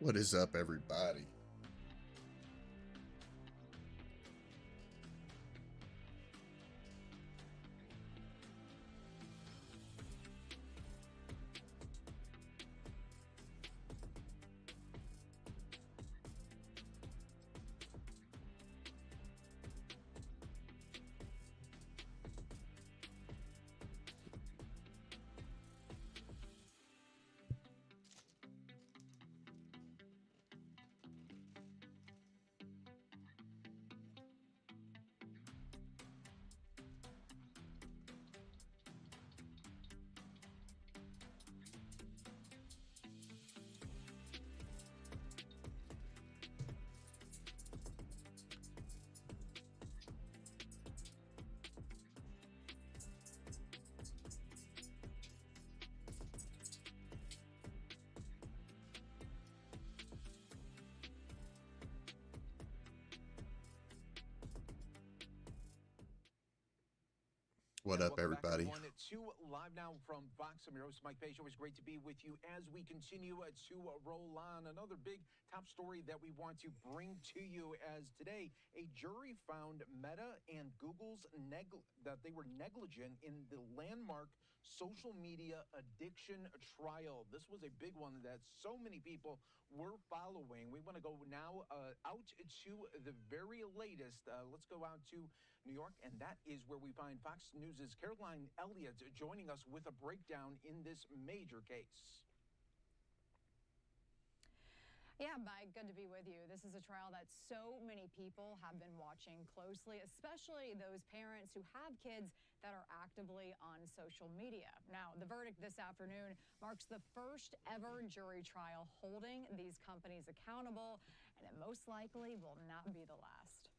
What is up, everybody? What up, Welcome back, everybody? everyone, to Live Now from Fox. I'm your host, Mike Page. Always great to be with you as we continue to roll on. Another big top story that we want to bring to you as today, a jury found Meta and Google's that they were negligent in the landmark social media addiction trial. This was a big one that so many people were following. We want to go now out to the very latest. Let's go out to New York, and that is where we find Fox News' Caroline Elliott joining us with a breakdown in this major case. Yeah, Mike, good to be with you. This is a trial that so many people have been watching closely, especially those parents who have kids that are actively on social media. Now, the verdict this afternoon marks the first ever jury trial holding these companies accountable, and it most likely will not be the last.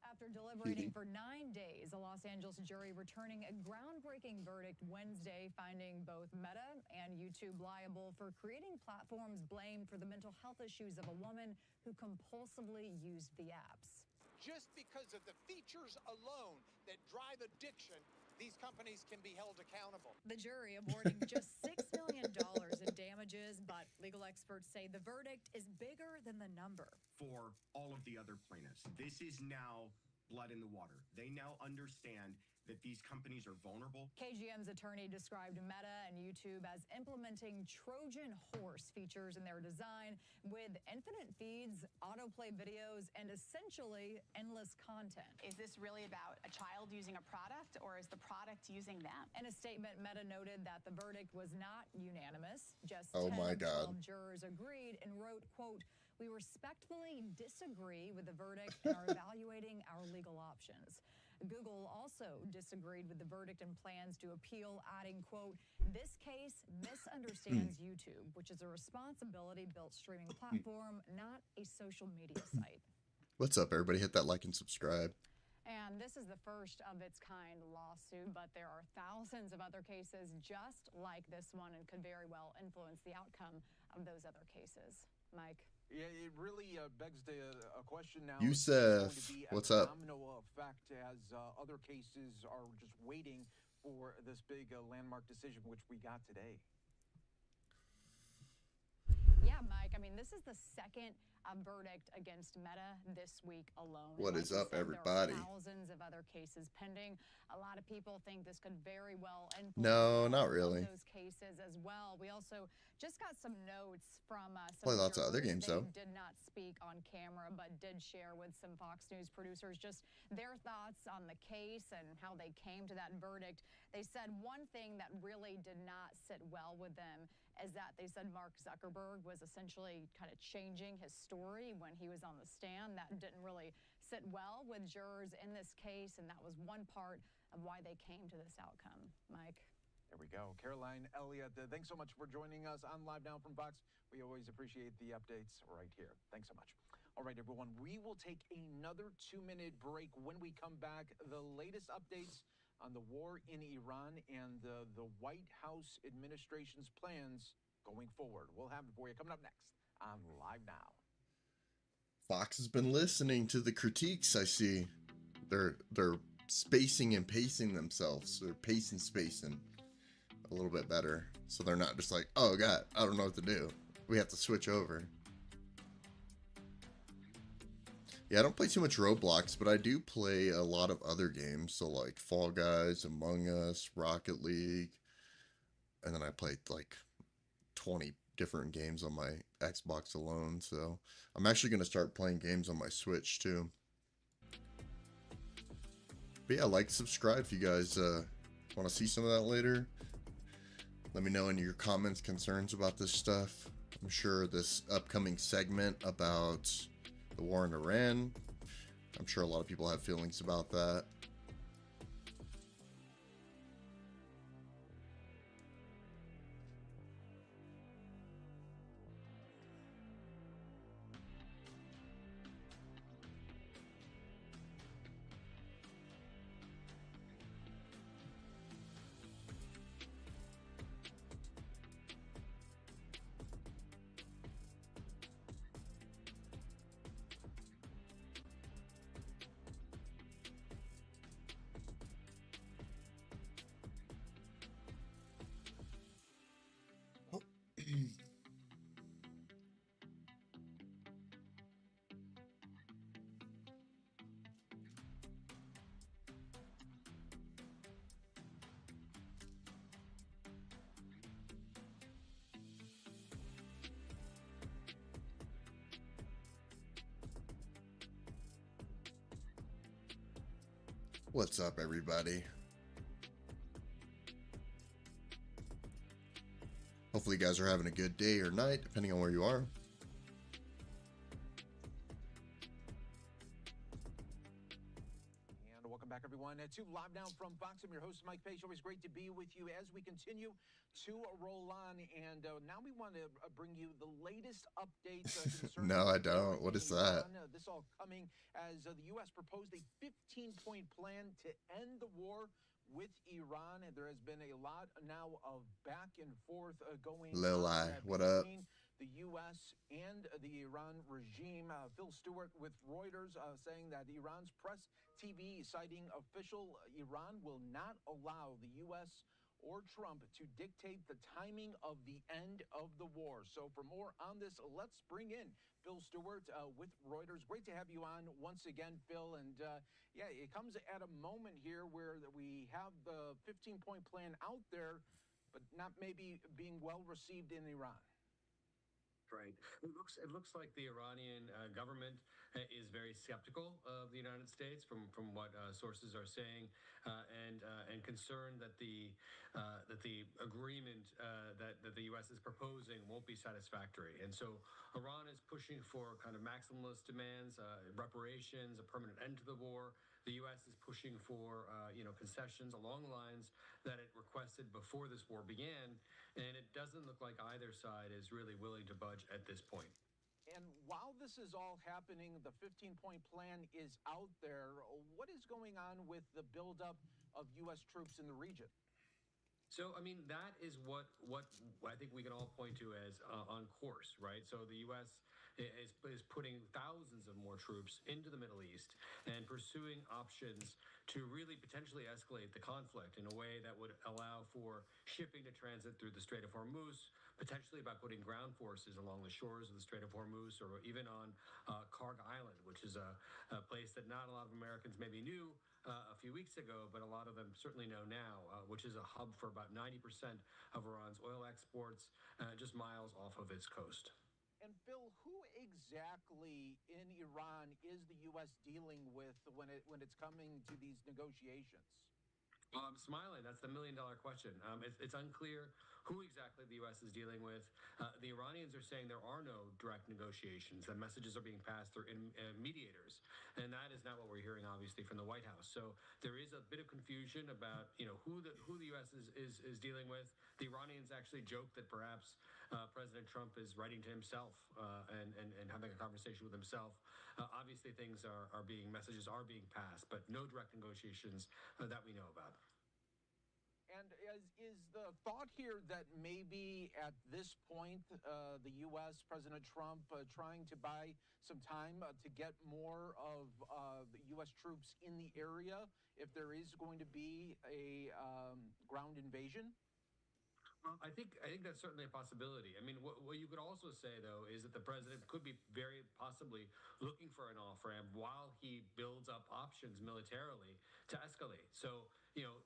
After deliberating for 9 days, a Los Angeles jury returning a groundbreaking verdict Wednesday, finding both Meta and YouTube liable for creating platforms blamed for the mental health issues of a woman who compulsively used the apps. Just because of the features alone that drive addiction, these companies can be held accountable. The jury awarding just $6 million in damages, but legal experts say the verdict is bigger than the number. For all of the other plaintiffs, this is now blood in the water. They now understand that these companies are vulnerable. KGM's attorney described Meta and YouTube as implementing Trojan horse features in their design with infinite feeds, autoplay videos, and essentially endless content. Is this really about a child using a product, or is the product using them? In a statement, Meta noted that the verdict was not unanimous. Just Oh 10 my of God. 12 jurors agreed and wrote, quote, "We respectfully disagree with the verdict and are evaluating our legal options." Google also disagreed with the verdict and plans to appeal, adding, quote, "This case misunderstands YouTube, which is a responsibility-built streaming platform, not a social media site." What's up, everybody? Hit that like and subscribe. And this is the first of its kind lawsuit, but there are thousands of other cases just like this one and could very well influence the outcome of those other cases. Mike? Yeah, it really begs a question now. Yusef, It's going to be what's a up? domino effect as other cases are just waiting for this big landmark decision, which we got today. Yeah, Mike, I mean, this is the second verdict against Meta this week alone. What Like is you up, said, everybody? There are thousands of other cases pending. A lot of people think this could very well influence No, not really. those cases as well. We also just got some notes from some Play lots of other jurors. games, They though. did not speak on camera, but did share with some Fox News producers just their thoughts on the case and how they came to that verdict. They said one thing that really did not sit well with them is that they said Mark Zuckerberg was essentially kind of changing his story when he was on the stand. That didn't really sit well with jurors in this case, and that was one part of why they came to this outcome. Mike? There we go. Caroline Elliott, thanks so much for joining us on Live Now from Fox. We always appreciate the updates right here. Thanks so much. All right, everyone, we will take another 2-minute break. When we come back, the latest updates on the war in Iran and the White House administration's plans going forward. We'll have it for you coming up next on Live Now. Fox has been listening to the critiques. I see. They're spacing and pacing themselves. They're pacing, spacing. a little bit better. So they're not just like, oh god, I don't know what to do. We have to switch over. Yeah, I don't play too much Roblox, but I do play a lot of other games. So like Fall Guys, Among Us, Rocket League. And then I played like 20 different games on my Xbox alone. So I'm actually going to start playing games on my Switch too. But yeah, like, subscribe if you guys want to see some of that later. Let me know in your comments, concerns about this stuff. I'm sure this upcoming segment about the war in Iran, I'm sure a lot of people have feelings about that. What's up, everybody? Hopefully you guys are having a good day or night, depending on where you are. And welcome back, everyone, to Live Now from Fox. I'm your host, Mike Page. Always great to be with you as we continue to roll on. And now we want to bring you the latest updates. No, I don't. What is that? This all coming as the U.S. proposed a 15-point plan to end the war with Iran. And there has been a lot now of back and forth going Lil on I, what up? between the U.S. and the Iran regime. Phil Stewart with Reuters saying that Iran's press TV citing official Iran will not allow the U.S. or Trump to dictate the timing of the end of the war. So for more on this, let's bring in Phil Stewart with Reuters. Great to have you on once again, Phil. And yeah, it comes at a moment here where we have the 15-point plan out there, but not maybe being well received in Iran. Right. It looks like the Iranian government is very skeptical of the United States, from what sources are saying, and concerned that the agreement that the U.S. is proposing won't be satisfactory. And so Iran is pushing for kind of maximalist demands, reparations, a permanent end to the war. The U.S. is pushing for concessions along the lines that it requested before this war began, and it doesn't look like either side is really willing to budge at this point. And while this is all happening, the 15-point plan is out there. What is going on with the buildup of U.S. troops in the region? So, I mean, that is what I think we can all point to as on course, right? So the U.S. is putting thousands of more troops into the Middle East and pursuing options to really potentially escalate the conflict in a way that would allow for shipping to transit through the Strait of Hormuz, potentially by putting ground forces along the shores of the Strait of Hormuz, or even on Karg Island, which is a place that not a lot of Americans maybe knew a few weeks ago, but a lot of them certainly know now, which is a hub for about 90% of Iran's oil exports, just miles off of its coast. And Phil, who exactly in Iran is the U.S. dealing with when it's coming to these negotiations? I'm smiling. That's the million-dollar question. It's unclear who exactly the U.S. is dealing with. The Iranians are saying there are no direct negotiations, that messages are being passed through mediators. And that is not what we're hearing, obviously, from the White House. So there is a bit of confusion about who the U.S. is dealing with. The Iranians actually joke that perhaps President Trump is writing to himself and having a conversation with himself. Obviously, messages are being passed, but no direct negotiations that we know about. And is the thought here that maybe at this point, the U.S., President Trump, trying to buy some time to get more of the U.S. troops in the area if there is going to be a ground invasion? Well, I think that's certainly a possibility. I mean, what you could also say though is that the president could be very possibly looking for an off ramp while he builds up options militarily to escalate. So,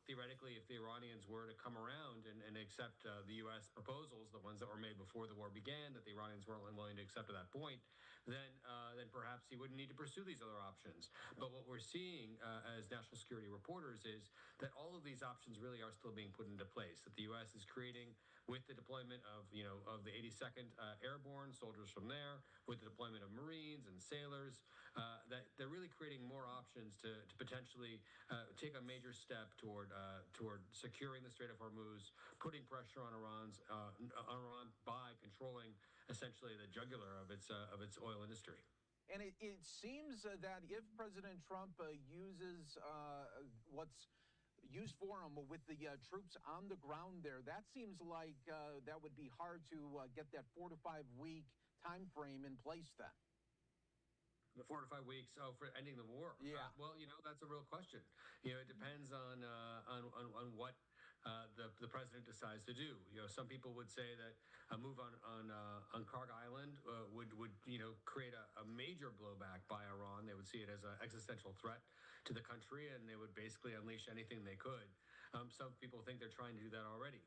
theoretically, if the Iranians were to come around and accept the U.S. proposals, the ones that were made before the war began, that the Iranians weren't willing to accept at that point, then perhaps he wouldn't need to pursue these other options. But what we're seeing as national security reporters is that all of these options really are still being put into place. That the U.S. is creating with the deployment of the 82nd Airborne soldiers from there, with the deployment of Marines and sailors, that they're really creating more options to potentially take a major step toward securing the Strait of Hormuz, putting pressure on Iran by controlling essentially the jugular of its oil industry. And it seems that if President Trump uses what's used for him with the troops on the ground there, that seems like that would be hard to get that 4 to 5 week time frame in place then. The 4 to 5 weeks for ending the war. Yeah. Well, that's a real question. It depends on what the president decides to do. Some people would say that a move on Kharg Island would create a major blowback by Iran. They would see it as an existential threat to the country, and they would basically unleash anything they could. Some people think they're trying to do that already.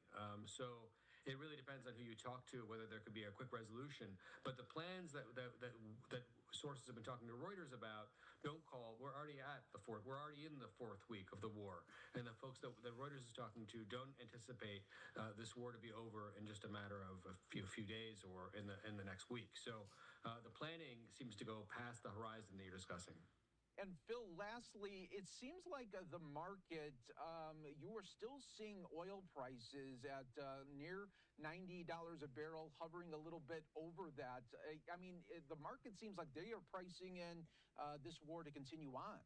So it really depends on who you talk to, whether there could be a quick resolution. But the plans that sources have been talking to Reuters about don't call. We're already in the fourth week of the war, and the folks that Reuters is talking to don't anticipate this war to be over in just a matter of a few days or in the next week. So the planning seems to go past the horizon that you're discussing. And Phil, lastly, it seems like the market, you are still seeing oil prices at near $90 a barrel, hovering a little bit over that. I mean, the market seems like they are pricing in this war to continue on.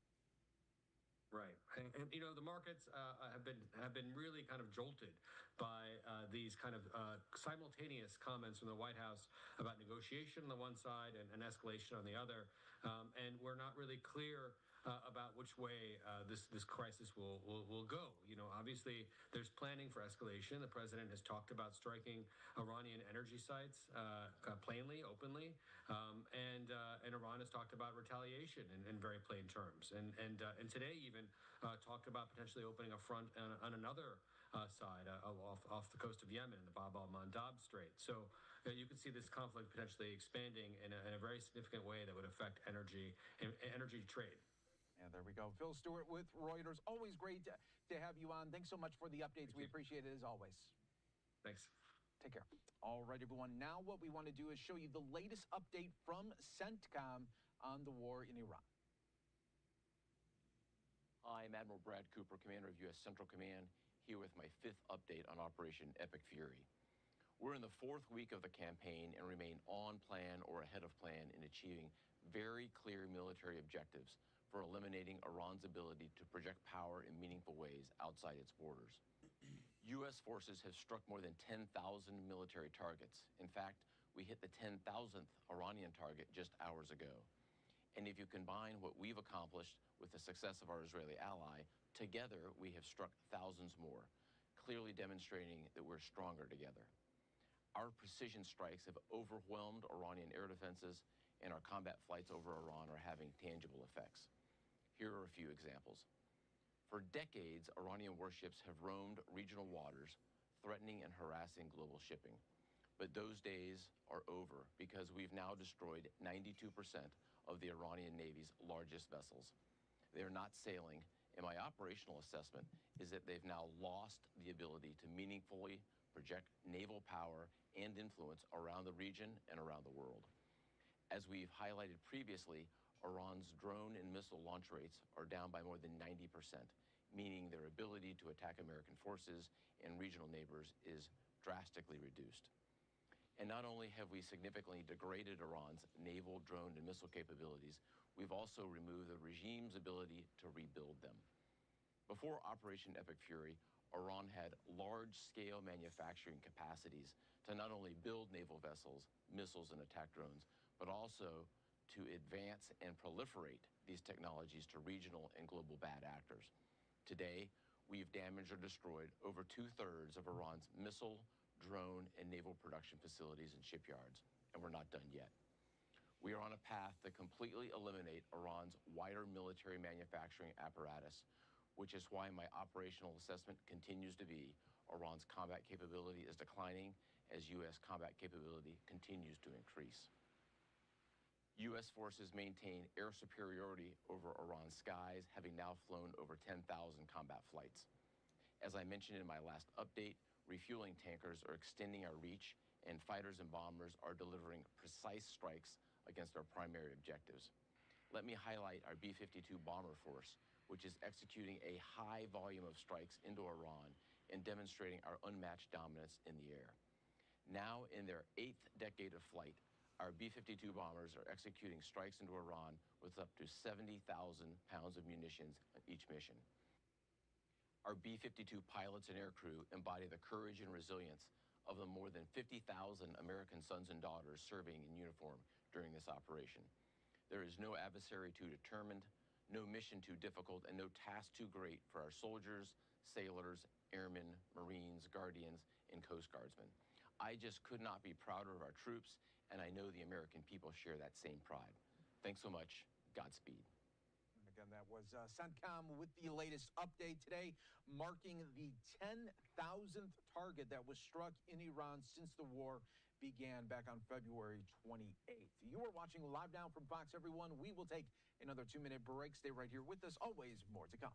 Right, and the markets have been really kind of jolted by these kind of simultaneous comments from the White House about negotiation on the one side and escalation on the other, and we're not really clear about which way this crisis will go. Obviously there's planning for escalation. The president has talked about striking Iranian energy sites plainly, openly, and Iran has talked about retaliation in very plain terms. And today even talked about potentially opening a front on another side off the coast of Yemen in the Bab al-Mandab Strait. So you could see this conflict potentially expanding in a very significant way that would affect energy trade. And there we go. Phil Stewart with Reuters. Always great to have you on. Thanks so much for the updates. We appreciate it as always. Thanks. Take care. All right, everyone. Now what we want to do is show you the latest update from CENTCOM on the war in Iran. I'm Admiral Brad Cooper, Commander of U.S. Central Command, here with my 5th update on Operation Epic Fury. We're in the 4th week of the campaign and remain on plan or ahead of plan in achieving very clear military objectives for eliminating Iran's ability to project power in meaningful ways outside its borders. U.S. forces have struck more than 10,000 military targets. In fact, we hit the 10,000th Iranian target just hours ago. And if you combine what we've accomplished with the success of our Israeli ally, together we have struck thousands more, clearly demonstrating that we're stronger together. Our precision strikes have overwhelmed Iranian air defenses, and our combat flights over Iran are having tangible effects. Here are a few examples. For decades, Iranian warships have roamed regional waters, threatening and harassing global shipping. But those days are over because we've now destroyed 92% of the Iranian Navy's largest vessels. They are not sailing, and my operational assessment is that they've now lost the ability to meaningfully project naval power and influence around the region and around the world. As we've highlighted previously, Iran's drone and missile launch rates are down by more than 90%, meaning their ability to attack American forces and regional neighbors is drastically reduced. And not only have we significantly degraded Iran's naval, drone, and missile capabilities, we've also removed the regime's ability to rebuild them. Before Operation Epic Fury, Iran had large-scale manufacturing capacities to not only build naval vessels, missiles, and attack drones, but also to advance and proliferate these technologies to regional and global bad actors. Today, we've damaged or destroyed over 2/3 of Iran's missile, drone, and naval production facilities and shipyards, and we're not done yet. We are on a path to completely eliminate Iran's wider military manufacturing apparatus, which is why my operational assessment continues to be Iran's combat capability is declining as U.S. combat capability continues to increase. U.S. forces maintain air superiority over Iran's skies, having now flown over 10,000 combat flights. As I mentioned in my last update, refueling tankers are extending our reach, and fighters and bombers are delivering precise strikes against our primary objectives. Let me highlight our B-52 bomber force, which is executing a high volume of strikes into Iran and demonstrating our unmatched dominance in the air. Now, in their 8th decade of flight, our B-52 bombers are executing strikes into Iran with up to 70,000 pounds of munitions on each mission. Our B-52 pilots and aircrew embody the courage and resilience of the more than 50,000 American sons and daughters serving in uniform during this operation. There is no adversary too determined, no mission too difficult, and no task too great for our soldiers, sailors, airmen, Marines, Guardians, and Coast Guardsmen. I just could not be prouder of our troops, and I know the American people share that same pride. Thanks so much. Godspeed. Again, that was CENTCOM with the latest update today, marking the 10,000th target that was struck in Iran since the war began back on February 28th. You are watching Live Now from Fox, everyone. We will take another 2-minute break. Stay right here with us. Always more to come.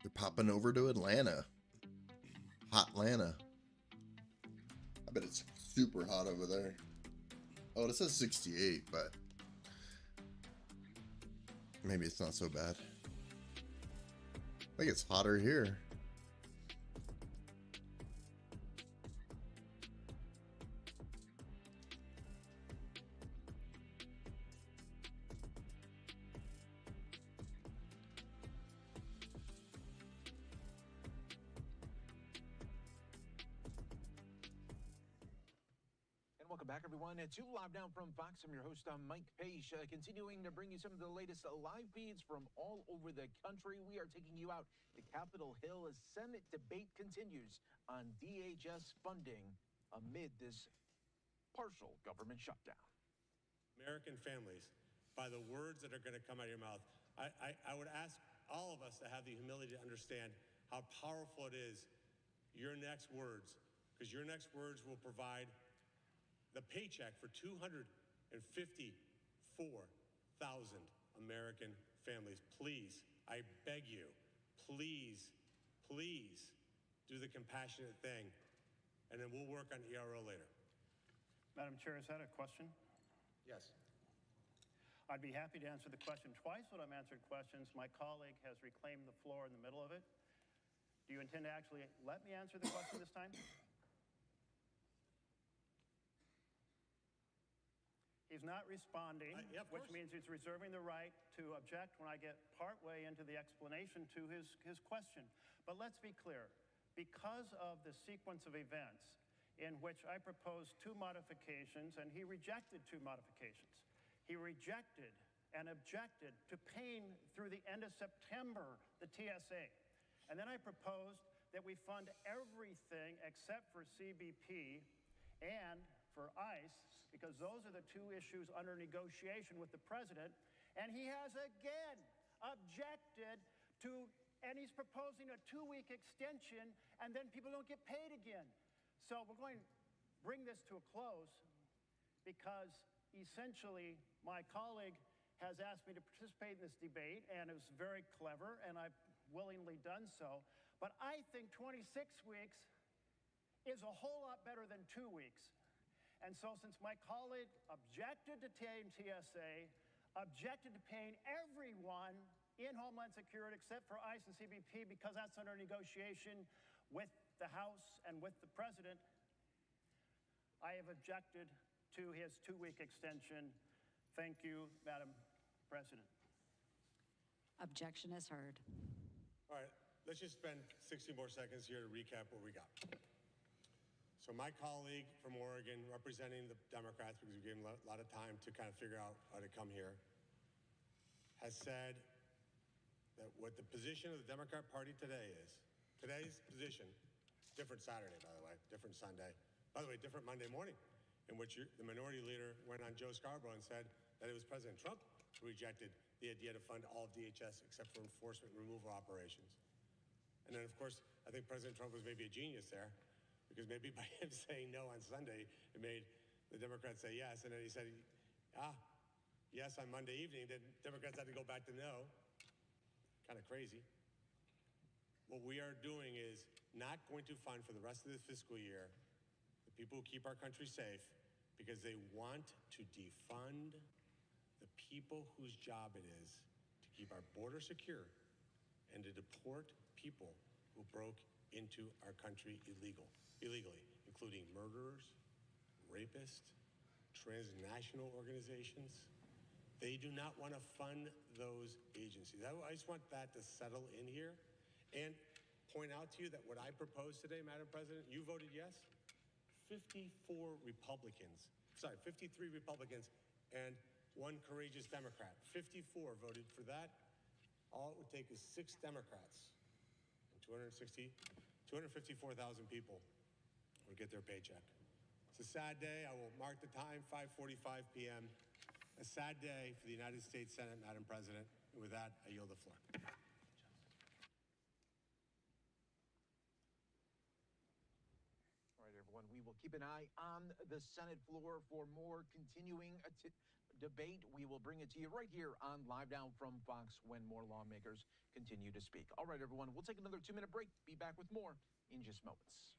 They're popping over to Atlanta. Hot Atlanta. I bet it's super hot over there. Oh, it says 68, but maybe it's not so bad. I think it's hotter here. Welcome back, everyone, to Live Now from Fox. I'm your host, Mike Page, continuing to bring you some of the latest live feeds from all over the country. We are taking you out to Capitol Hill as Senate debate continues on DHS funding amid this partial government shutdown. American families, by the words that are going to come out of your mouth, I would ask all of us to have the humility to understand how powerful it is, your next words, because your next words will provide the paycheck for 254,000 American families. Please, I beg you, please, please do the compassionate thing, and then we'll work on ERO later. Madam Chair, is that a question? Yes. I'd be happy to answer the question. Twice when I've answered questions, my colleague has reclaimed the floor in the middle of it. Do you intend to actually let me answer the question this time? He's not responding, yeah, which means he's reserving the right to object when I get partway into the explanation to his question. But let's be clear. Because of the sequence of events, in which I proposed 2 modifications, and he rejected 2 modifications. He rejected and objected to paying through the end of September the TSA. And then I proposed that we fund everything except for CBP and for ICE, because those are the 2 issues under negotiation with the president. And he has again objected to, and he's proposing a 2-week extension, and then people don't get paid again. So we're going to bring this to a close because essentially my colleague has asked me to participate in this debate, and it was very clever, and I've willingly done so. But I think 26 weeks is a whole lot better than 2 weeks. And so since my colleague objected to paying TSA, objected to paying everyone in Homeland Security except for ICE and CBP because that's under negotiation with the House and with the President, I have objected to his 2-week extension. Thank you, Madam President. Objection is heard. All right, let's just spend 60 more seconds here to recap what we got. So my colleague from Oregon, representing the Democrats, because we gave him a lot of time to kind of figure out how to come here, has said that what the position of the Democrat Party today is, today's position, different Saturday, by the way, different Sunday, by the way, different Monday morning, in which the minority leader went on Joe Scarborough and said that it was President Trump who rejected the idea to fund all of DHS except for enforcement and removal operations. And then, of course, I think President Trump was maybe a genius there, because maybe by him saying no on Sunday, it made the Democrats say yes. And then he said, yes on Monday evening. Then Democrats had to go back to no. Kind of crazy. What we are doing is not going to fund for the rest of the fiscal year the people who keep our country safe because they want to defund the people whose job it is to keep our border secure and to deport people who broke into our country illegally, including murderers, rapists, transnational organizations. They do not want to fund those agencies. I just want that to settle in here and point out to you that what I proposed today, Madam President, you voted yes. 53 Republicans and 1 courageous Democrat. 54 voted for that. All it would take is 6 Democrats and 254,000 people would get their paycheck. It's a sad day. I will mark the time, 5:45 p.m. A sad day for the United States Senate, Madam President. And with that, I yield the floor. All right, everyone, we will keep an eye on the Senate floor for more continuing debate. We will bring it to you right here on Live Now from Fox when more lawmakers continue to speak. All right, everyone, we'll take another 2-minute break. Be back with more in just moments.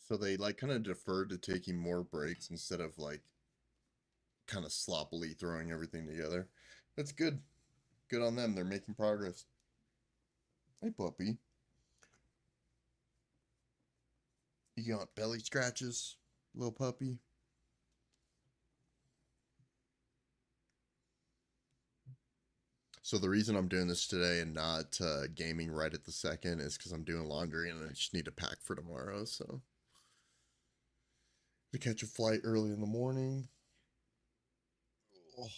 So they like kind of deferred to taking more breaks instead of like kind of sloppily throwing everything together. That's good. Good on them. They're making progress. Hey, puppy. You got belly scratches, little puppy? So the reason I'm doing this today and not gaming right at the second is because I'm doing laundry and I just need to pack for tomorrow, so. To catch a flight early in the morning. Oh.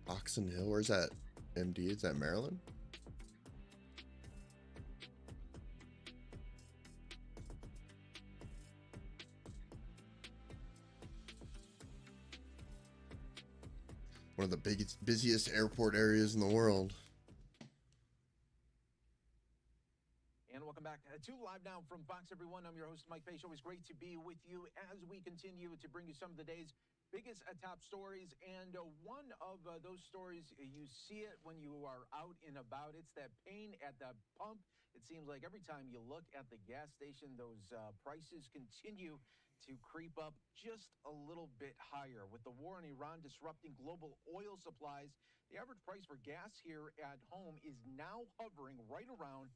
Oxon Hill, where's that? MD, is that Maryland? One of the biggest, busiest airport areas in the world. And welcome back to Live Now from Fox, everyone. I'm your host, Mike Page. Always great to be with you as we continue to bring you some of the day's biggest top stories. And one of those stories, you see it when you are out and about. It's that pain at the pump. It seems like every time you look at the gas station, those prices continue to creep up just a little bit higher. With the war in Iran disrupting global oil supplies, the average price for gas here at home is now hovering right around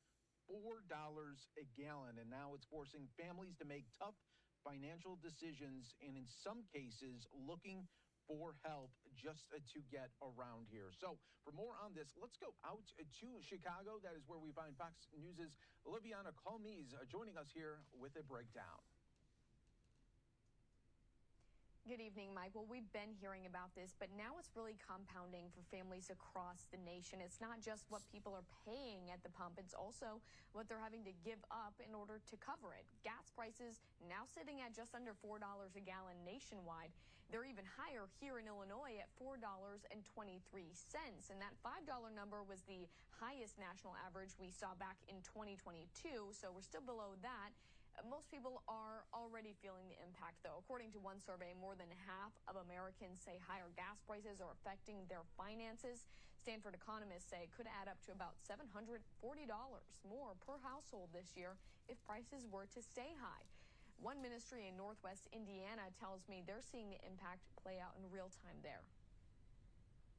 $4 a gallon. And now it's forcing families to make tough financial decisions and in some cases looking for help just to get around here. So for more on this, let's go out to Chicago. That is where we find Fox News' Oliviana Calmes joining us here with a breakdown. Good evening, Mike. Well, we've been hearing about this, but now it's really compounding for families across the nation. It's not just what people are paying at the pump, it's also what they're having to give up in order to cover it. Gas prices now sitting at just under $4 a gallon nationwide. They're even higher here in Illinois at $4.23. And that $5 number was the highest national average we saw back in 2022, so we're still below that. Most people are already feeling the impact, though. According to one survey, more than half of Americans say higher gas prices are affecting their finances. Stanford economists say it could add up to about $740 more per household this year if prices were to stay high. One ministry in Northwest Indiana tells me they're seeing the impact play out in real time there.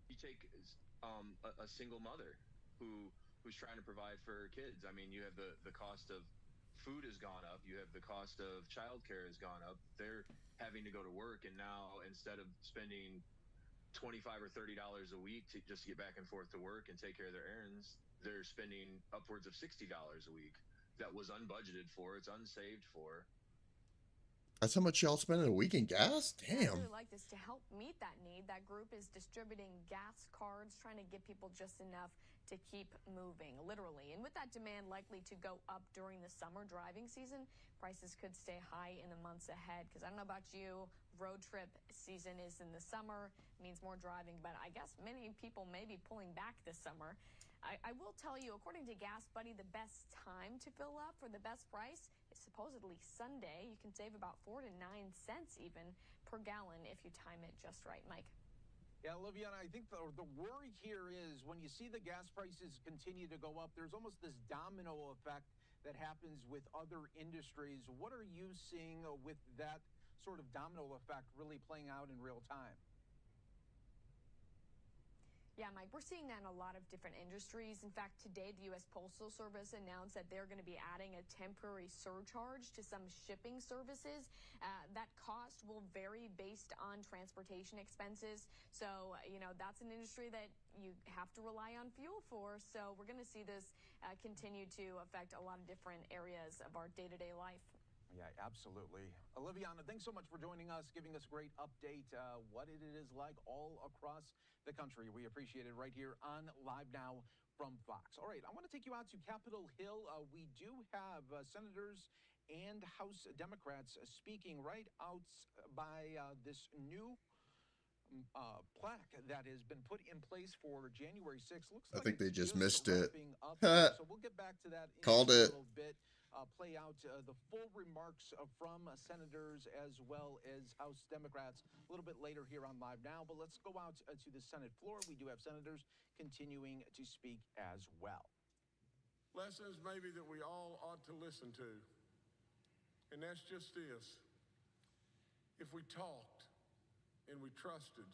You take a single mother who's trying to provide for her kids. I mean, you have the cost of food has gone up. You have the cost of childcare has gone up. They're having to go to work, and now instead of spending $25 or $30 a week to just get back and forth to work and take care of their errands, they're spending upwards of $60 a week. That was unbudgeted for. It's unsaved for. That's how much y'all spend in a week in gas? Damn. I really like this. To help meet that need, that group is distributing gas cards, trying to give people just enough to keep moving, literally. And with that demand likely to go up during the summer driving season, prices could stay high in the months ahead. Because I don't know about you, road trip season is in the summer, means more driving, but I guess many people may be pulling back this summer. I will tell you, according to Gas Buddy, the best time to fill up for the best price is supposedly Sunday. You can save about 4 to 9 cents even per gallon if you time it just right, Mike. Yeah, Olivia, and I think the worry here is when you see the gas prices continue to go up, there's almost this domino effect that happens with other industries. What are you seeing with that sort of domino effect really playing out in real time? Yeah, Mike, we're seeing that in a lot of different industries. In fact, today, the U.S. Postal Service announced that they're going to be adding a temporary surcharge to some shipping services. That cost will vary based on transportation expenses. So, that's an industry that you have to rely on fuel for. So we're going to see this continue to affect a lot of different areas of our day-to-day life. Yeah, absolutely. Oliviana, thanks so much for joining us, giving us a great update, what it is like all across the country. We appreciate it right here on Live Now from Fox. All right, I want to take you out to Capitol Hill. We do have senators and House Democrats speaking right out by this new plaque that has been put in place for January 6th. Looks I like think they just missed it. So we'll get back to that in Called a it. little bit. Play out the full remarks from senators as well as House Democrats a little bit later here on Live Now. But let's go out to the Senate floor. We do have senators continuing to speak as well. Lessons maybe that we all ought to listen to. And that's just this. If we talked and we trusted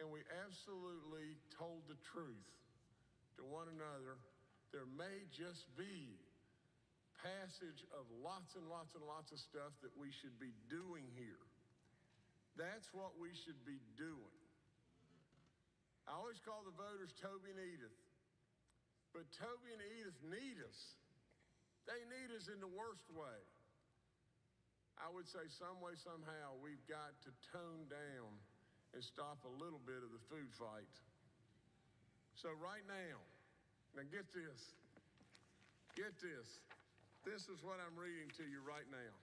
and we absolutely told the truth to one another, there may just be passage of lots and lots and lots of stuff that we should be doing here. That's what we should be doing. I always call the voters Toby and Edith, but Toby and Edith need us. They need us in the worst way. I would say some way, somehow, we've got to tone down and stop a little bit of the food fight. So right now get this. Get this. This is what I'm reading to you right now.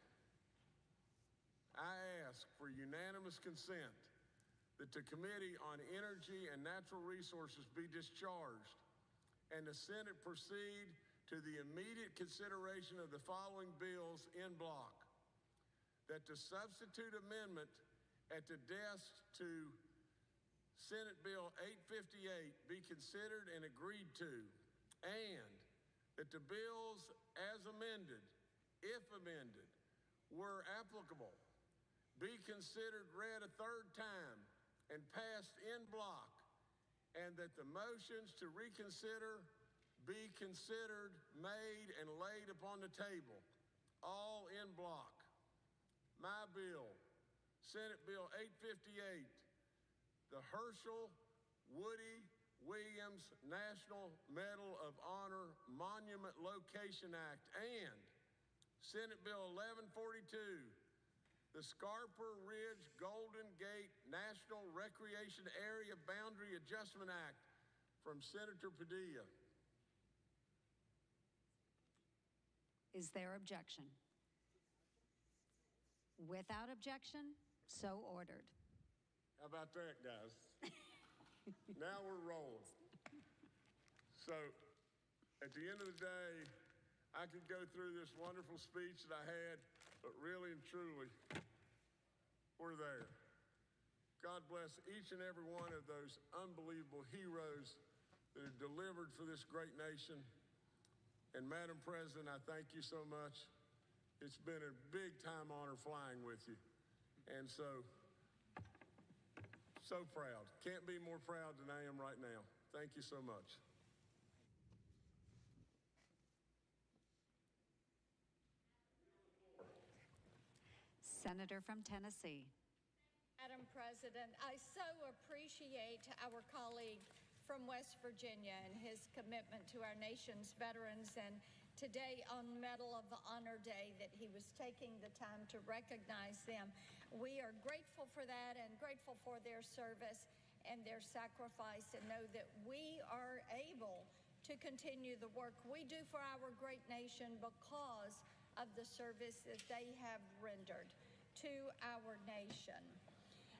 I ask for unanimous consent that the Committee on Energy and Natural Resources be discharged and the Senate proceed to the immediate consideration of the following bills in block. That the substitute amendment at the desk to Senate Bill 858 be considered and agreed to, and that the bills as amended, if amended, were applicable, be considered read a third time and passed in block, and that the motions to reconsider be considered, made, and laid upon the table, all in block. My bill, Senate Bill 858, the Herschel Woody Williams National Medal of Honor Monument Location Act, and Senate Bill 1142, the Scarper Ridge Golden Gate National Recreation Area Boundary Adjustment Act from Senator Padilla. Is there objection? Without objection, so ordered. How about that, guys? Now we're rolling. So, at the end of the day, I could go through this wonderful speech that I had, but really and truly, we're there. God bless each and every one of those unbelievable heroes that have delivered for this great nation. And Madam President, I thank you so much. It's been a big time honor flying with you. And so proud. Can't be more proud than I am right now. Thank you so much. Senator from Tennessee. Madam President, I so appreciate our colleague from West Virginia and his commitment to our nation's veterans, and today on Medal of Honor Day that he was taking the time to recognize them. We are grateful for that and grateful for their service and their sacrifice, and know that we are able to continue the work we do for our great nation because of the service that they have rendered to our nation.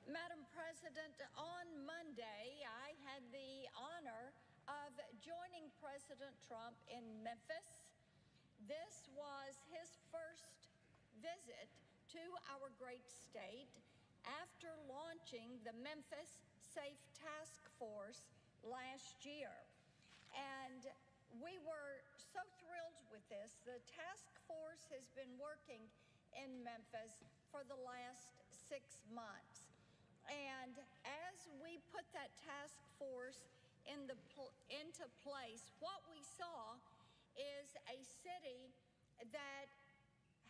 Madam President, on Monday, I had the honor of joining President Trump in Memphis. This was his first visit to our great state after launching the Memphis Safe Task Force last year. And we were so thrilled with this. The task force has been working in Memphis for the last 6 months. And as we put that task force into place, what we saw is a city that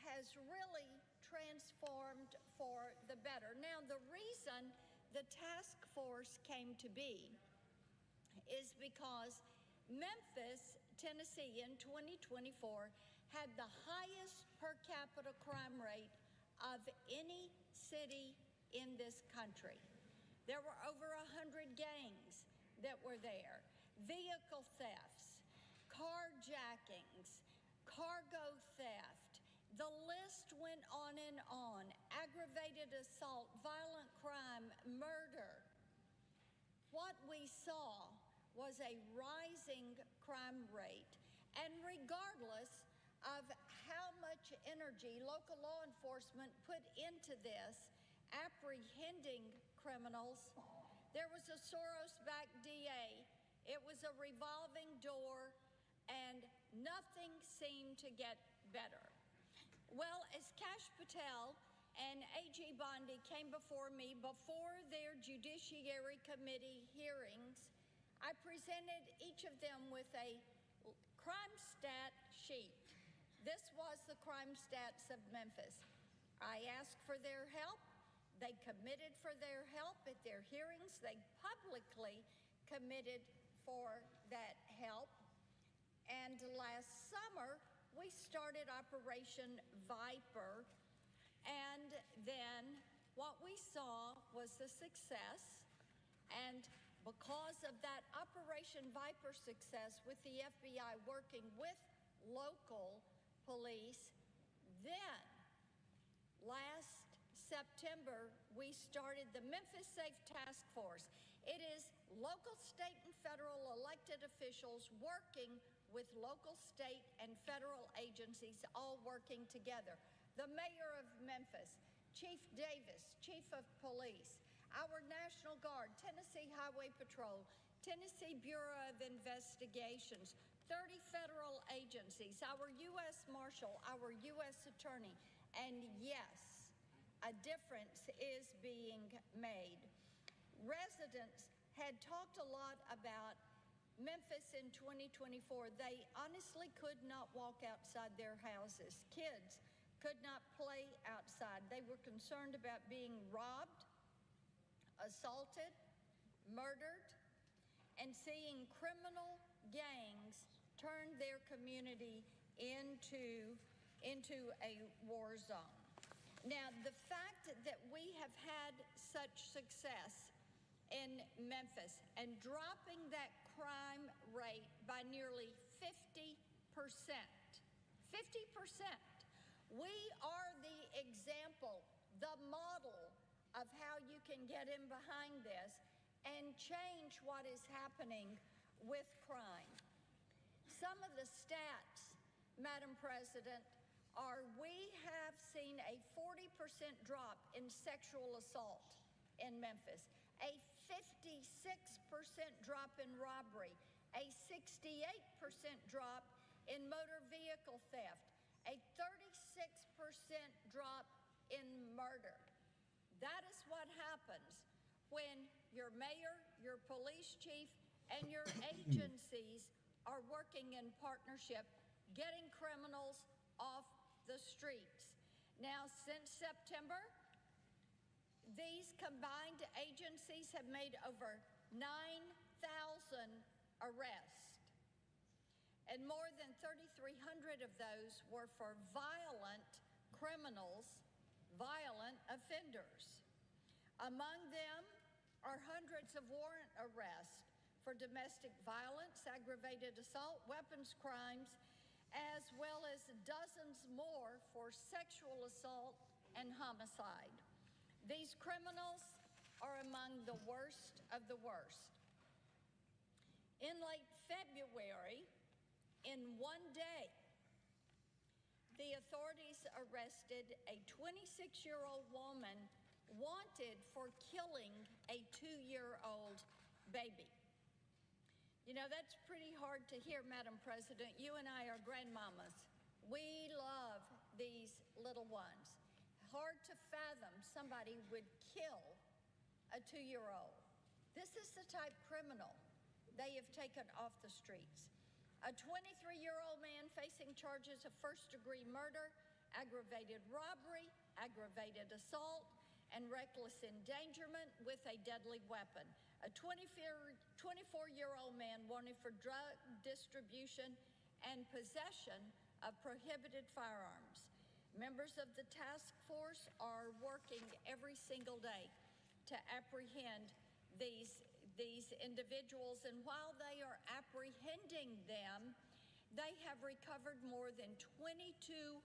has really transformed for the better. Now, the reason the task force came to be is because Memphis, Tennessee in 2024 had the highest per capita crime rate of any city in this country. There were over 100 gangs that were there, vehicle thefts, carjackings, cargo theft. The list went on and on. Aggravated assault, violent crime, murder. What we saw was a rising crime rate. And regardless of how much energy local law enforcement put into this, apprehending criminals, there was a Soros-backed DA. It was a revolving door, and nothing seemed to get better. Well, as Kash Patel and A.G. Bondi came before me before their Judiciary Committee hearings, I presented each of them with a crime stat sheet. This was the crime stats of Memphis. I asked for their help. They committed for their help at their hearings. They publicly committed for that help. And last summer, we started Operation Viper. And then What we saw was the success, and because of that Operation Viper success with the FBI working with local police, then last September we started the Memphis Safe Task Force. It is local, state, and federal elected officials working with local, state, and federal agencies all working together. The mayor of Memphis, Chief Davis, Chief of Police, our National Guard, Tennessee Highway Patrol, Tennessee Bureau of Investigations, 30 federal agencies, our U.S. Marshal, our U.S. Attorney, and yes, a difference is being made. Residents had talked a lot about Memphis in 2024. They honestly could not walk outside their houses. Kids could not play outside. They were concerned about being robbed, assaulted, murdered, and seeing criminal gangs turn their community into a war zone. Now, the fact that we have had such success in Memphis and dropping that crime rate by nearly 50%, 50%. We are the example, the model of how you can get in behind this and change what is happening with crime. Some of the stats, Madam President, are we have seen a 40% drop in sexual assault in Memphis, a 56% drop in robbery, a 68% drop in motor vehicle theft, a 36% drop in murder. That is what happens when your mayor, your police chief, and your agencies are working in partnership, getting criminals off the streets. Now, since September, these combined agencies have made over 9,000 arrests, and more than 3,300 of those were for violent criminals, violent offenders. Among them are hundreds of warrant arrests for domestic violence, aggravated assault, weapons crimes, as well as dozens more for sexual assault and homicide. These criminals are among the worst of the worst. In late February, in one day, the authorities arrested a 26-year-old woman wanted for killing a 2-year-old baby. You know, that's pretty hard to hear, Madam President. You and I are grandmamas. We love these little ones. Hard to fathom somebody would kill a 2-year-old. This is the type criminal they have taken off the streets. A 23-year-old man facing charges of first-degree murder, aggravated robbery, aggravated assault, and reckless endangerment with a deadly weapon. A 24-year-old man wanted for drug distribution and possession of prohibited firearms. Members of the task force are working every single day to apprehend these individuals, and while they are apprehending them, they have recovered more than 2,200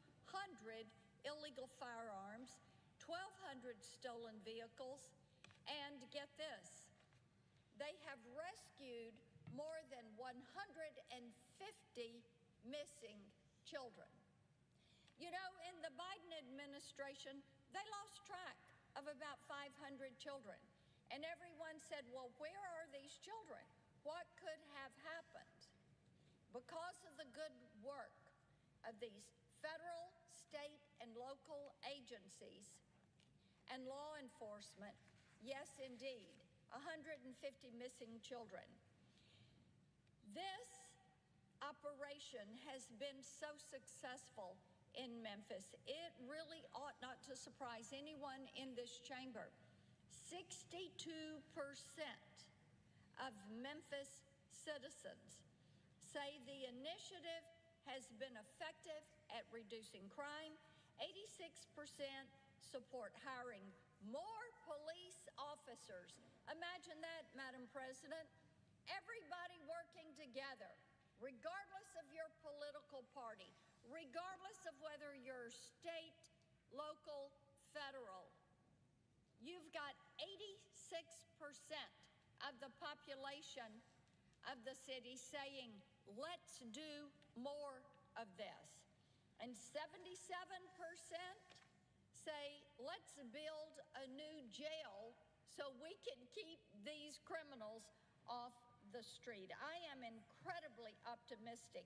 illegal firearms, 1,200 stolen vehicles, and get this, they have rescued more than 150 missing children. You know, in the Biden administration, they lost track of about 500 children. And everyone said, well, where are these children? What could have happened? Because of the good work of these federal, state, and local agencies and law enforcement, yes, indeed, 150 missing children. This operation has been so successful in Memphis. It really ought not to surprise anyone in this chamber. 62% of Memphis citizens say the initiative has been effective at reducing crime. 86% support hiring more police officers. Imagine that, Madam President. Everybody working together, regardless of your political party, regardless of whether you're state, local, federal. You've got 86% of the population of the city saying, let's do more of this. And 77% say, let's build a new jail so we can keep these criminals off the street. I am incredibly optimistic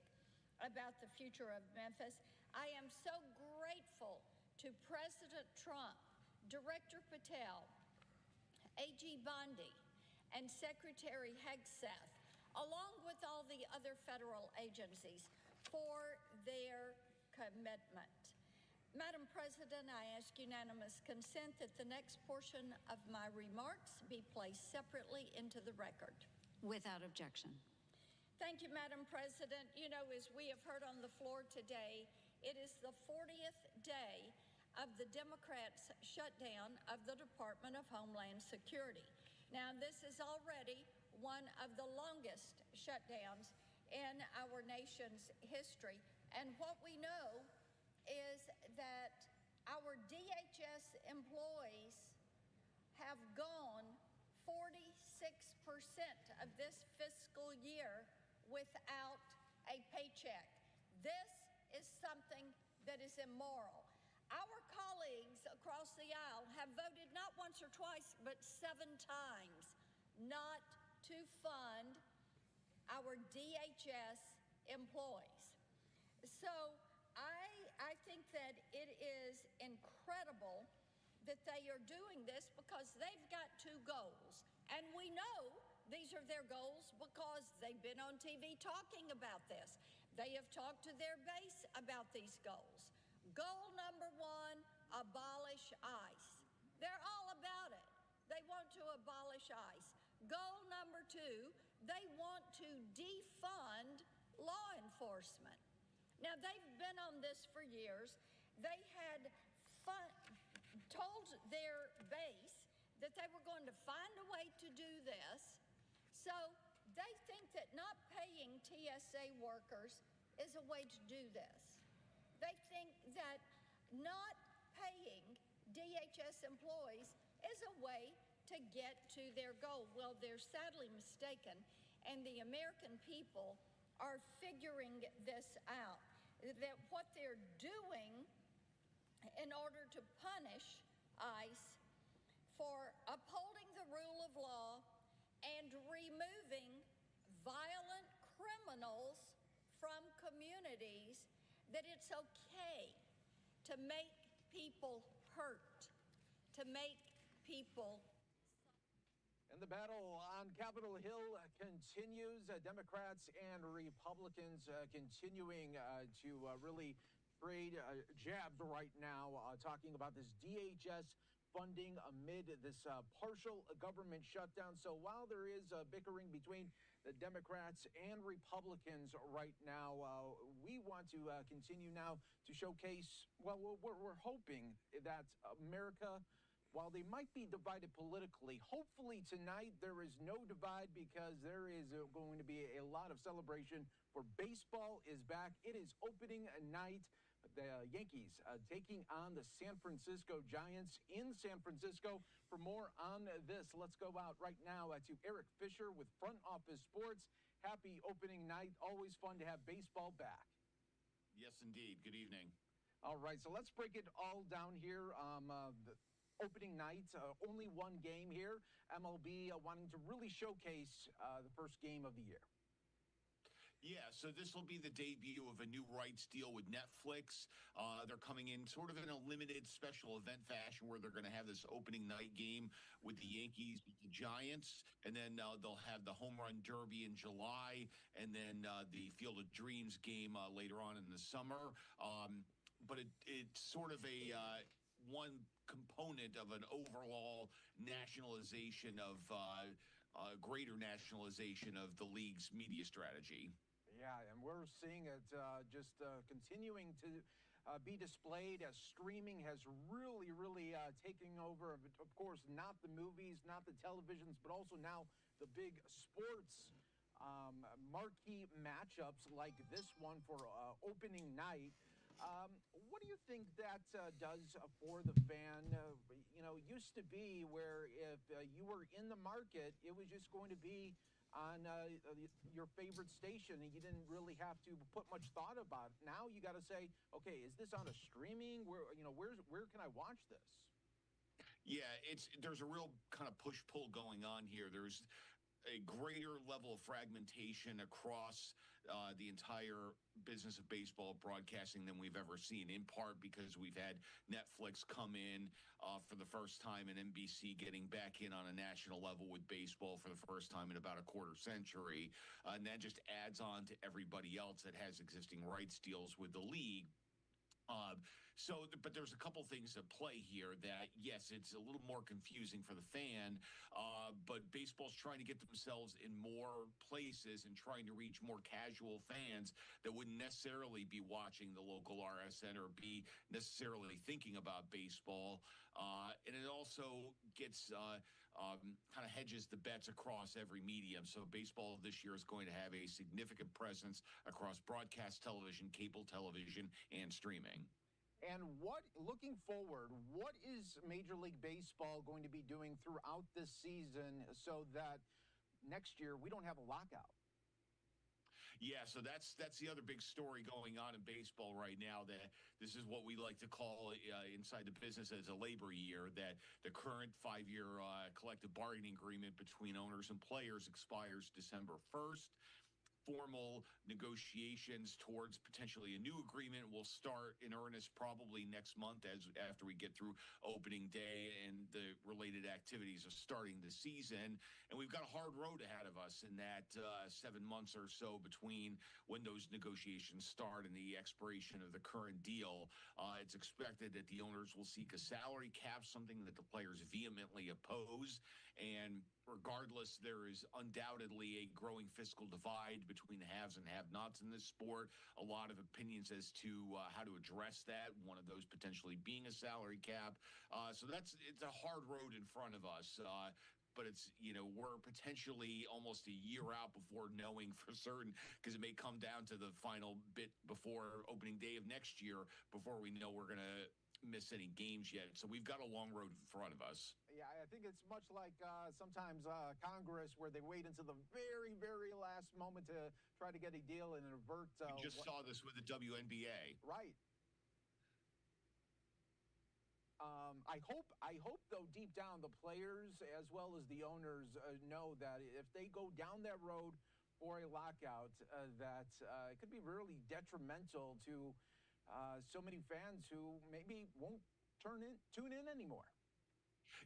about the future of Memphis. I am so grateful to President Trump, Director Patel, AG Bondi, and Secretary Hegseth, along with all the other federal agencies, for their commitment. Madam President, I ask unanimous consent that the next portion of my remarks be placed separately into the record. Without objection. Thank you, Madam President. You know, as we have heard on the floor today, it is the 40th day of the Democrats' shutdown of the Department of Homeland Security. Now, this is already one of the longest shutdowns in our nation's history. And what we know is that our DHS employees have gone 46% of this fiscal year without a paycheck. This is something that is immoral. Our colleagues across the aisle have voted not once or twice, but 7 times not to fund our DHS employees. So I think that it is incredible that they are doing this because they've got 2 goals. And we know these are their goals because they've been on TV talking about this. They have talked to their base about these goals. Goal number 1, abolish ICE. They're all about it. They want to abolish ICE. Goal number 2, they want to defund law enforcement. Now, they've been on this for years. They had told their base that they were going to find a way to do this. So they think that not paying TSA workers is a way to do this. They think that not paying DHS employees is a way to get to their goal. Well, they're sadly mistaken, and the American people are figuring this out, that what they're doing in order to punish ICE for upholding the rule of law and removing violent criminals from communities, that it's okay to make people hurt, to make people. And the battle on Capitol Hill continues. Democrats and Republicans continuing to really trade jabs right now, talking about this DHS funding amid this partial government shutdown. So while there is bickering between the Democrats and Republicans right now, we want to continue now to showcase, well, we're hoping that America, while they might be divided politically, hopefully tonight there is no divide because there is going to be a lot of celebration, for baseball is back. It is opening night. The Yankees taking on the San Francisco Giants in San Francisco. For more on this, let's go out right now to Eric Fisher with Front Office Sports. Happy opening night. Always fun to have baseball back. Yes, indeed. Good evening. All right, so let's break it all down here. The opening night, only one game here. MLB wanting to really showcase the first game of the year. Yeah, so this will be the debut of a new rights deal with Netflix. They're coming in sort of in a limited special event fashion where they're going to have this opening night game with the Yankees, the Giants, and then they'll have the Home Run Derby in July, and then the Field of Dreams game later on in the summer. But it's sort of a one component of an overall nationalization of greater nationalization of the league's media strategy. Yeah, and we're seeing it just continuing to be displayed as streaming has really taken over. Of course, not the movies, not the televisions, but also now the big sports marquee matchups like this one for opening night. What do you think that does for the fan? Used to be where if you were in the market, it was just going to be on your favorite station, and you didn't really have to put much thought about it. Now you got to say, okay, is this on a streaming? Where can I watch this? Yeah, there's a real kind of push-pull going on here. There's a greater level of fragmentation across the entire business of baseball broadcasting than we've ever seen, in part because we've had Netflix come in for the first time and NBC getting back in on a national level with baseball for the first time in about a quarter century. And that just adds on to everybody else that has existing rights deals with the league. But there's a couple things at play here that, yes, it's a little more confusing for the fan, but baseball's trying to get themselves in more places and trying to reach more casual fans that wouldn't necessarily be watching the local RSN or be necessarily thinking about baseball. And it also gets kind of hedges the bets across every medium. So baseball this year is going to have a significant presence across broadcast television, cable television, and streaming. And looking forward, what is Major League Baseball going to be doing throughout this season so that next year we don't have a lockout? Yeah, so that's the other big story going on in baseball right now, that this is what we like to call inside the business as a labor year, that the current 5-year collective bargaining agreement between owners and players expires December 1st. Formal negotiations towards potentially a new agreement will start in earnest probably next month after we get through opening day and the related activities of starting the season. And we've got a hard road ahead of us in that 7 months or so between when those negotiations start and the expiration of the current deal. It's expected that the owners will seek a salary cap, something that the players vehemently oppose. And regardless, there is undoubtedly a growing fiscal divide between the haves and have-nots in this sport. A lot of opinions as to how to address that, one of those potentially being a salary cap. So it's a hard road in front of us. But it's, we're potentially almost a year out before knowing for certain, because it may come down to the final bit before opening day of next year before we know we're going to miss any games yet. So we've got a long road in front of us. Yeah, I think it's much like sometimes Congress, where they wait until the very last moment to try to get a deal and avert. We just saw this with the WNBA. Right. I hope though, deep down, the players as well as the owners know that if they go down that road for a lockout, that it could be really detrimental to so many fans who maybe won't tune in anymore.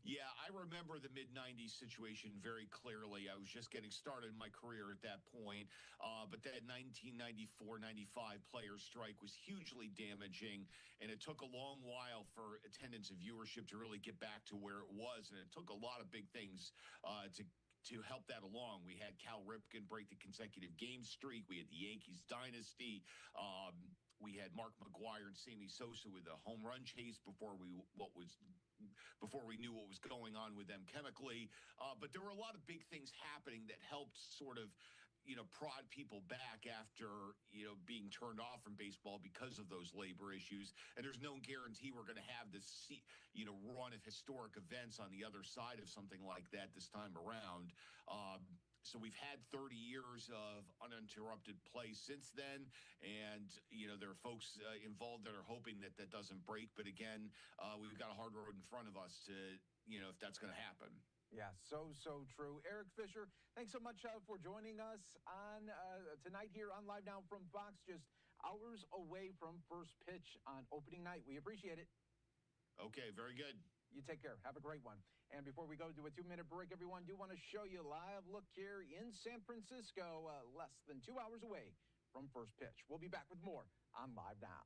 Yeah, I remember the mid-'90s situation very clearly. I was just getting started in my career at that point. But that 1994-95 players' strike was hugely damaging, and it took a long while for attendance and viewership to really get back to where it was. And it took a lot of big things to help that along. We had Cal Ripken break the consecutive game streak. We had the Yankees dynasty. We had Mark McGwire and Sammy Sosa with a home run chase before we knew what was going on with them chemically. But there were a lot of big things happening that helped sort of, prod people back after, being turned off from baseball because of those labor issues. And there's no guarantee we're going to have this, run of historic events on the other side of something like that this time around. So we've had 30 years of uninterrupted play since then. And, there are folks involved that are hoping that that doesn't break. But again, we've got a hard road in front of us to, if that's going to happen. Yeah, so true. Eric Fisher, thanks so much for joining us on tonight here on Live Now from Fox, just hours away from first pitch on opening night. We appreciate it. Okay, very good. You take care. Have a great one. And before we go to a 2-minute break, everyone, do want to show you a live look here in San Francisco, less than 2 hours away from first pitch. We'll be back with more on Live Now.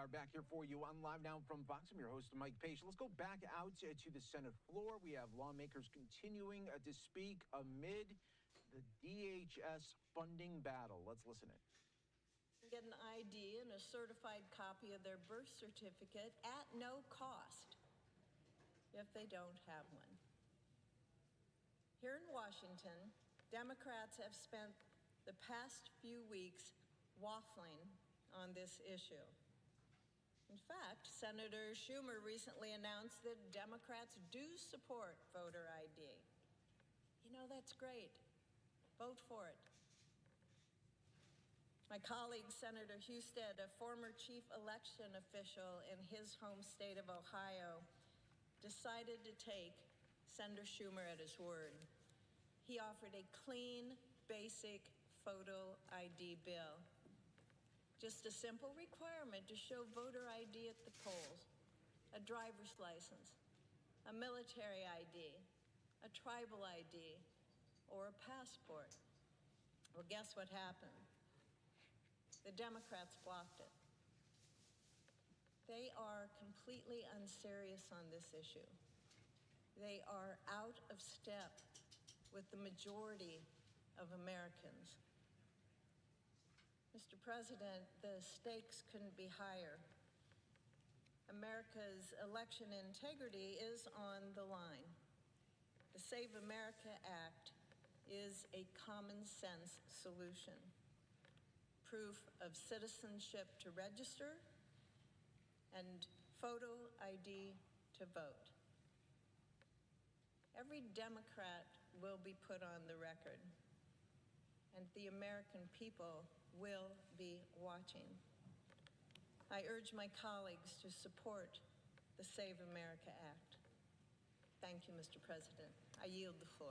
are back here for you on Live Now from Fox. I'm your host, Mike Page. Let's go back out to the Senate floor. We have lawmakers continuing to speak amid the DHS funding battle. Let's listen in. Get an ID and a certified copy of their birth certificate at no cost if they don't have one. Here in Washington, Democrats have spent the past few weeks waffling on this issue. In fact, Senator Schumer recently announced that Democrats do support voter ID. You know, that's great. Vote for it. My colleague, Senator Husted, a former chief election official in his home state of Ohio, decided to take Senator Schumer at his word. He offered a clean, basic photo ID bill. Just a simple requirement to show voter ID at the polls, a driver's license, a military ID, a tribal ID, or a passport. Well, guess what happened? The Democrats blocked it. They are completely unserious on this issue. They are out of step with the majority of Americans. Mr. President, the stakes couldn't be higher. America's election integrity is on the line. The Save America Act is a common sense solution. Proof of citizenship to register and photo ID to vote. Every Democrat will be put on the record, and the American people will be watching. I urge my colleagues to support the Save America Act. Thank you, Mr. President. I yield the floor.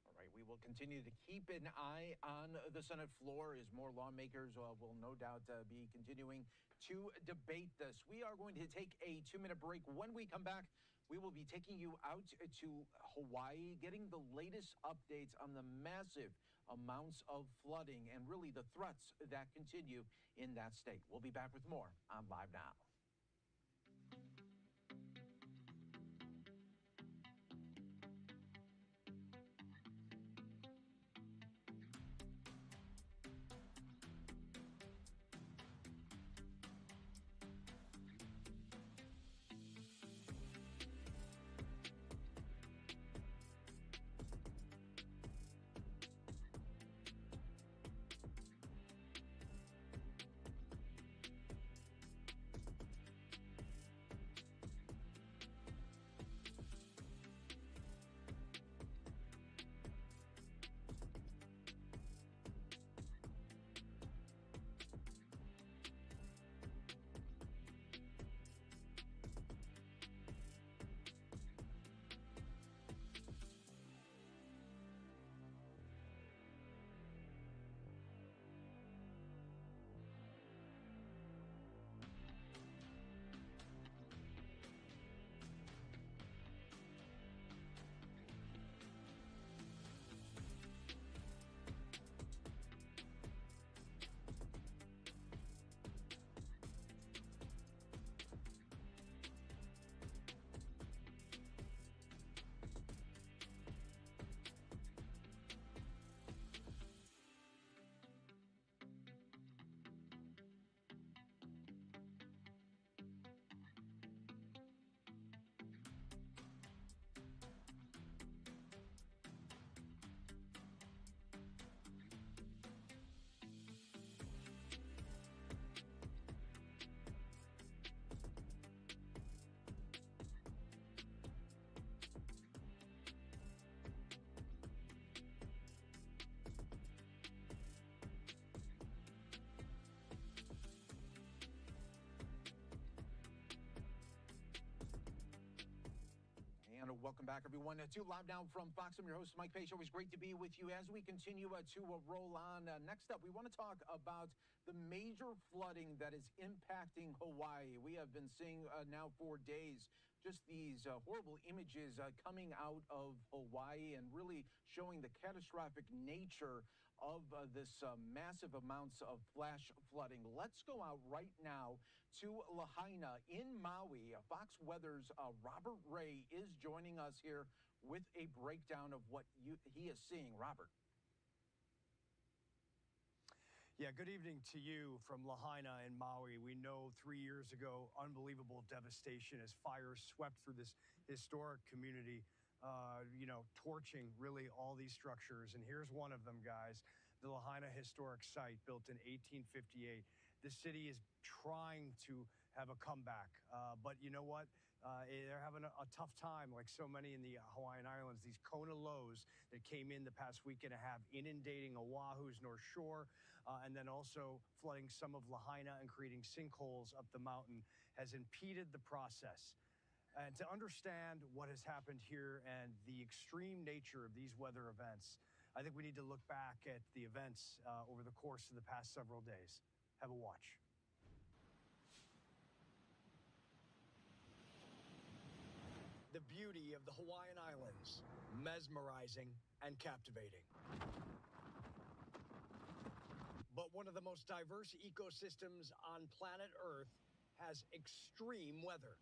All right, we will continue to keep an eye on the Senate floor as more lawmakers will no doubt be continuing to debate this. We are going to take a 2-minute break. When we come back, we will be taking you out to Hawaii, getting the latest updates on the massive amounts of flooding and really the threats that continue in that state. We'll be back with more on Live Now. And welcome back, everyone, to Live Now from Fox. I'm your host, Mike Page. Always great to be with you as we continue to roll on. Next up, we want to talk about the major flooding that is impacting Hawaii. We have been seeing now for days just these horrible images coming out of Hawaii and really showing the catastrophic nature of this massive amounts of flash flooding. Let's go out right now to Lahaina in Maui. Fox Weather's Robert Ray is joining us here with a breakdown of what he is seeing. Robert. Yeah, good evening to you from Lahaina in Maui. We know 3 years ago, unbelievable devastation as fires swept through this historic community, torching really all these structures. And here's one of them, guys, the Lahaina Historic Site, built in 1858. The city is trying to have a comeback, but you know what? They're having a tough time, like so many in the Hawaiian Islands. These Kona lows that came in the past week and a half, inundating Oahu's North Shore, and then also flooding some of Lahaina and creating sinkholes up the mountain, has impeded the process. And to understand what has happened here and the extreme nature of these weather events, I think we need to look back at the events over the course of the past several days. Have a watch. The beauty of the Hawaiian Islands, mesmerizing and captivating. But one of the most diverse ecosystems on planet Earth has extreme weather.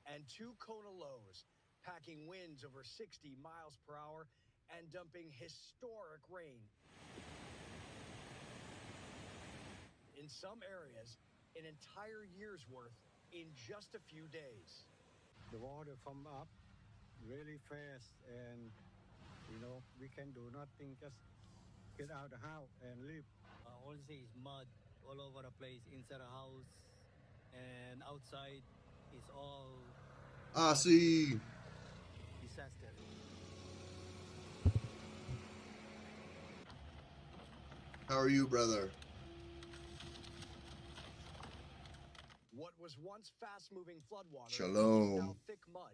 And two Kona lows, packing winds over 60 miles per hour and dumping historic rain. In some areas, an entire year's worth in just a few days. The water come up really fast, and we can do nothing, just get out of the house and leave. All I see is mud all over the place, inside the house and outside is all see. disaster. How are you, brother? What was once fast-moving floodwater Shalom. is now thick mud,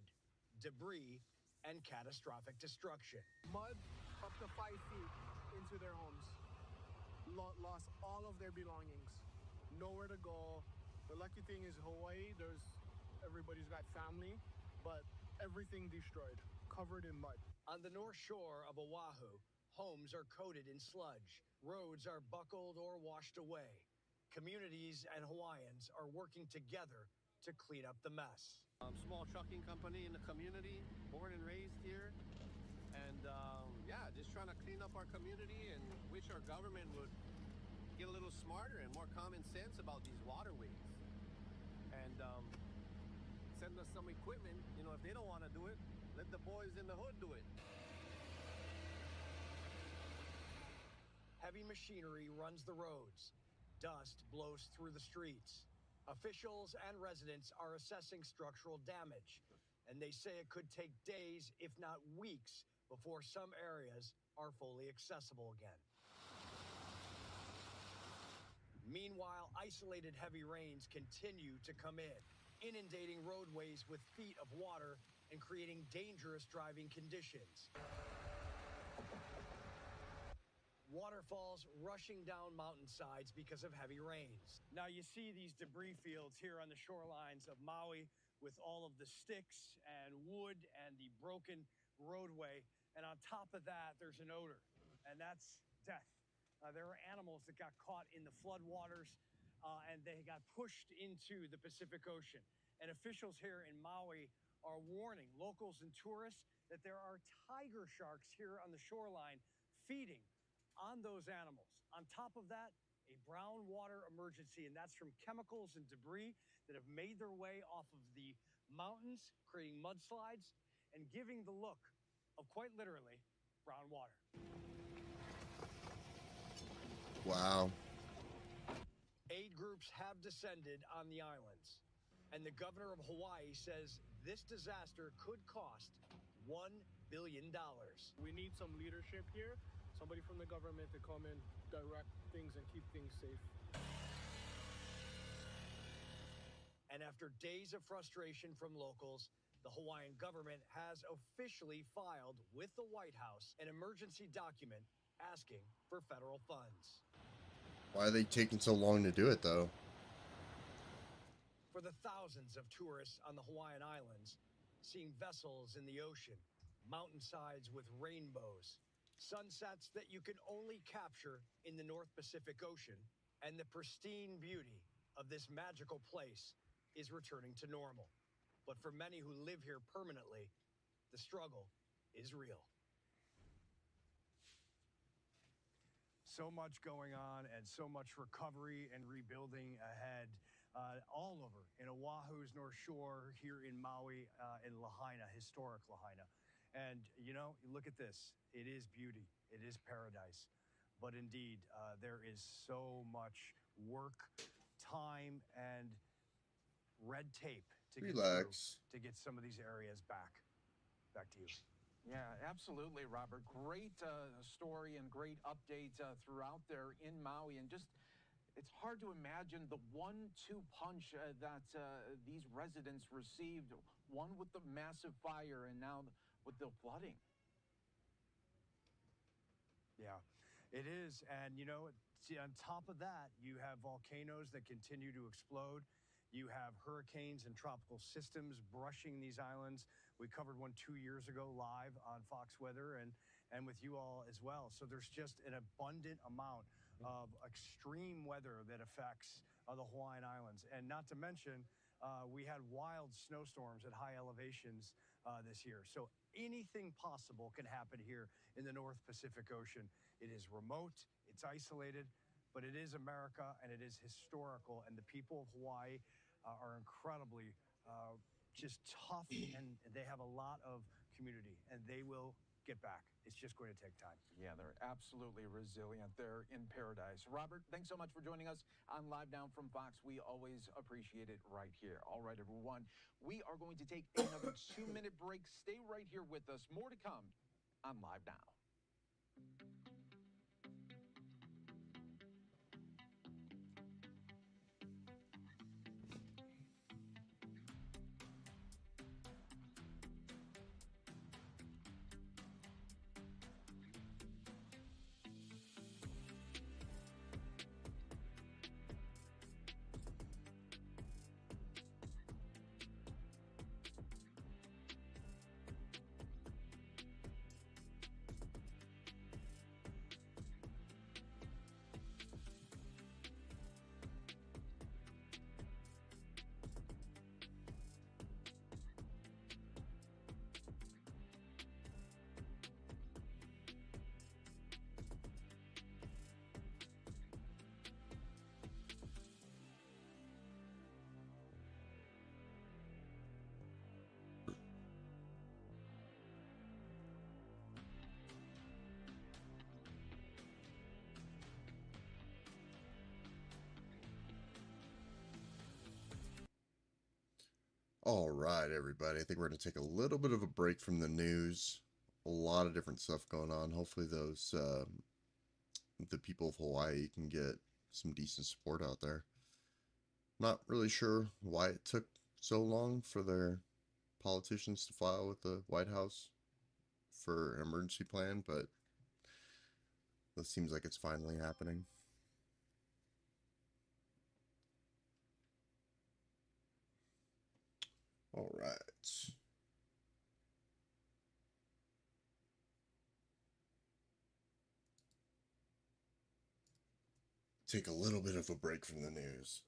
debris, and catastrophic destruction. Mud up to 5 feet into their homes. Lost all of their belongings. Nowhere to go. The lucky thing is Hawaii, everybody's got family, but everything destroyed, covered in mud. On the north shore of Oahu, homes are coated in sludge. Roads are buckled or washed away. Communities and Hawaiians are working together to clean up the mess. Small trucking company in the community, born and raised here. And just trying to clean up our community, and wish our government would get a little smarter and more common sense about these waterways. And send us some equipment. If they don't want to do it, let the boys in the hood do it. Heavy machinery runs the roads. Dust blows through the streets. Officials and residents are assessing structural damage, and they say it could take days, if not weeks, before some areas are fully accessible again. Meanwhile, isolated heavy rains continue to come in, inundating roadways with feet of water and creating dangerous driving conditions. Waterfalls rushing down mountainsides because of heavy rains. Now you see these debris fields here on the shorelines of Maui with all of the sticks and wood and the broken roadway. And on top of that, there's an odor, and that's death. There are animals that got caught in the floodwaters and they got pushed into the Pacific Ocean. And officials here in Maui are warning locals and tourists that there are tiger sharks here on the shoreline feeding on those animals. On top of that, a brown water emergency, and that's from chemicals and debris that have made their way off of the mountains, creating mudslides and giving the look of, quite literally, brown water. Wow. Aid groups have descended on the islands, and the governor of Hawaii says this disaster could cost $1 billion. We need some leadership here. Somebody from the government to come and direct things and keep things safe. And after days of frustration from locals, the Hawaiian government has officially filed with the White House an emergency document asking for federal funds. Why are they taking so long to do it, though? for the thousands of tourists on the Hawaiian Islands, seeing vessels in the ocean, mountainsides with rainbows, sunsets that you can only capture in the North Pacific Ocean, and the pristine beauty of this magical place is returning to normal. But for many who live here permanently, the struggle is real. So much going on and so much recovery and rebuilding ahead all over in Oahu's North Shore, here in Maui, in Lahaina, historic Lahaina. And, you know, you look at this. It is beauty. It is paradise. But indeed, there is so much work, time, and red tape to get through to get some of these areas back. Back to you. Yeah, absolutely, Robert. Great story and great update throughout there in Maui. And just, it's hard to imagine the 1-2 punch that these residents received, one with the massive fire and now with the flooding. Yeah, it is. And, you know, see, on top of that, you have volcanoes that continue to explode. You have hurricanes and tropical systems brushing these islands. We covered one 2 years ago live on Fox Weather and with you all as well. So there's just an abundant amount of extreme weather that affects the Hawaiian Islands. And not to mention, we had wild snowstorms at high elevations this year. So anything possible can happen here in the North Pacific Ocean. It is remote, it's isolated, but it is America and it is historical. And the people of Hawaii are incredibly just tough, and they have a lot of community, and they will get back. It's just going to take time. Yeah, they're absolutely resilient. They're in paradise. Robert, thanks so much for joining us on Live Now from Fox. We always appreciate it right here. All right, everyone. We are going to take another 2-minute break. Stay right here with us. More to come on Live Now. All right, everybody. I think we're going to take a little bit of a break from the news. A lot of different stuff going on. Hopefully those, the people of Hawaii can get some decent support out there. Not really sure why it took so long for their politicians to file with the White House for an emergency plan, but it seems like it's finally happening. All right. Take a little bit of a break from the news.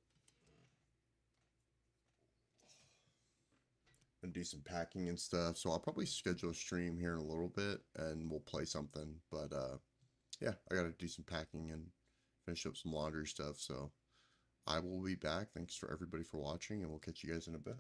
And do some packing and stuff. So I'll probably schedule a stream here in a little bit and we'll play something. But yeah, I gotta do some packing and finish up some laundry stuff. So I will be back. Thanks for everybody for watching, and we'll catch you guys in a bit.